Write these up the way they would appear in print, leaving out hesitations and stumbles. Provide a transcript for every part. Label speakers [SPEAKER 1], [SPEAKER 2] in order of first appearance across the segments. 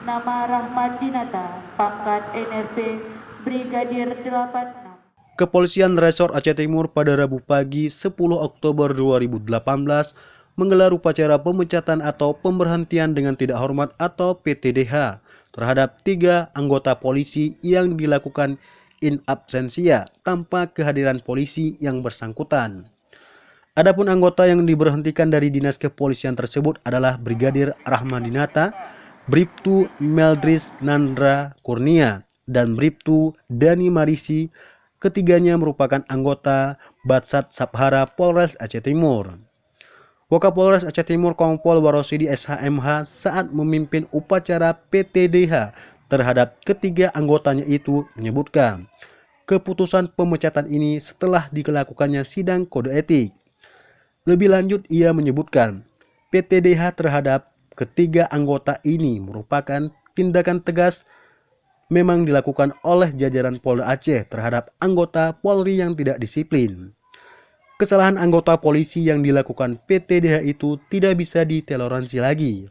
[SPEAKER 1] Nama Rahmat Dinata, pangkat NRP Brigadir 86.
[SPEAKER 2] Kepolisian Resor Aceh Timur pada Rabu pagi 10 Oktober 2018 menggelar upacara pemecatan atau pemberhentian dengan tidak hormat atau PTDH terhadap 3 anggota polisi yang dilakukan in absentia tanpa kehadiran polisi yang bersangkutan. Adapun anggota yang diberhentikan dari dinas kepolisian tersebut adalah Brigadir Rahmat Dinata, Bribtu Meldris Nandra Kurnia, dan Bribtu Dani Marisi. Ketiganya merupakan anggota Batsat Sabhara Polres Aceh Timur. Wakapolres Aceh Timur Kompol Warosidi SHMH saat memimpin upacara PTDH terhadap ketiga anggotanya itu menyebutkan keputusan pemecatan ini setelah dilakukannya sidang kode etik. Lebih lanjut ia menyebutkan PTDH terhadap ketiga anggota ini merupakan tindakan tegas memang dilakukan oleh jajaran Polda Aceh terhadap anggota Polri yang tidak disiplin. Kesalahan anggota polisi yang dilakukan PTDH itu tidak bisa ditoleransi lagi,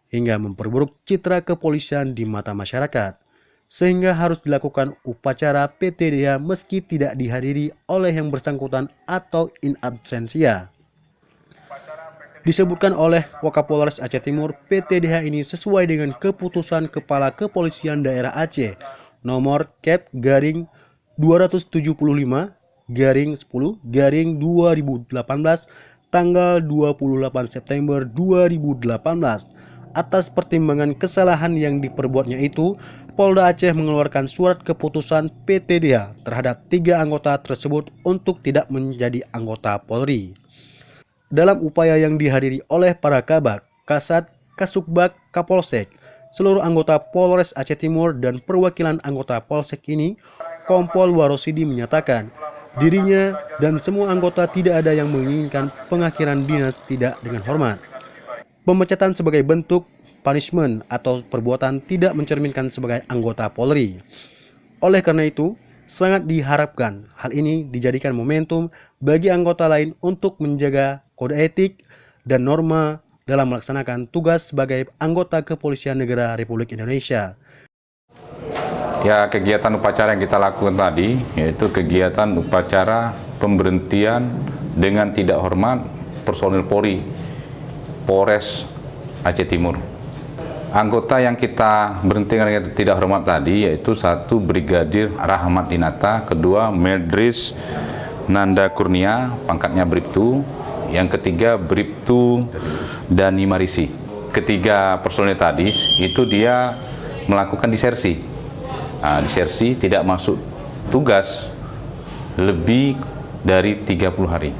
[SPEAKER 2] hingga memperburuk citra kepolisian di mata masyarakat, sehingga harus dilakukan upacara PTDH meski tidak dihadiri oleh yang bersangkutan atau in absentia. Disebutkan oleh Wakapolres Aceh Timur, PTDH ini sesuai dengan keputusan Kepala Kepolisian Daerah Aceh nomor Kep garing 275 garing 10 garing 2018 tanggal 28 September 2018. Atas pertimbangan kesalahan yang diperbuatnya itu, Polda Aceh mengeluarkan surat keputusan PTDH terhadap 3 anggota tersebut untuk tidak menjadi anggota Polri. Dalam upaya yang dihadiri oleh para Kabak, Kasat, Kasubag, Kapolsek, seluruh anggota Polres Aceh Timur dan perwakilan anggota Polsek ini, Kompol Warosidi menyatakan dirinya dan semua anggota tidak ada yang menginginkan pengakhiran dinas tidak dengan hormat. Pemecatan sebagai bentuk punishment atau perbuatan tidak mencerminkan sebagai anggota Polri. Oleh karena itu, sangat diharapkan hal ini dijadikan momentum bagi anggota lain untuk menjaga kode etik dan norma dalam melaksanakan tugas sebagai anggota Kepolisian Negara Republik Indonesia.
[SPEAKER 3] Ya, kegiatan upacara yang kita lakukan tadi yaitu kegiatan upacara pemberhentian dengan tidak hormat personil Polri Polres Aceh Timur. Anggota yang kita berhentikan dengan tidak hormat tadi yaitu 1 Brigadir Rahmat Dinata, kedua Meldris Nanda Kurnia, pangkatnya Bribtu, yang ketiga Bribtu Dani Marisi. Ketiga personil tadi itu dia melakukan disersi. Disersi tidak masuk tugas lebih dari 30 hari.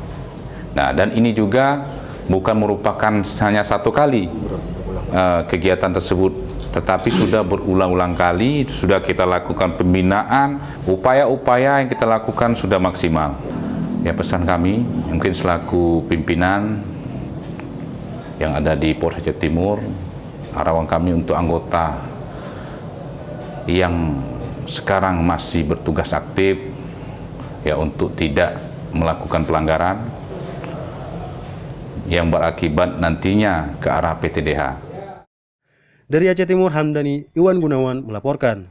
[SPEAKER 3] Nah, dan ini juga bukan merupakan hanya 1 kali kegiatan tersebut, tetapi sudah berulang-ulang kali sudah kita lakukan pembinaan, upaya-upaya yang kita lakukan sudah maksimal. Ya, pesan kami mungkin selaku pimpinan yang ada di Polres Aceh Timur, harapan kami untuk anggota yang sekarang masih bertugas aktif ya untuk tidak melakukan pelanggaran yang berakibat nantinya ke arah PTDH.
[SPEAKER 2] Dari Aceh Timur, Hamdani Iwan Gunawan melaporkan.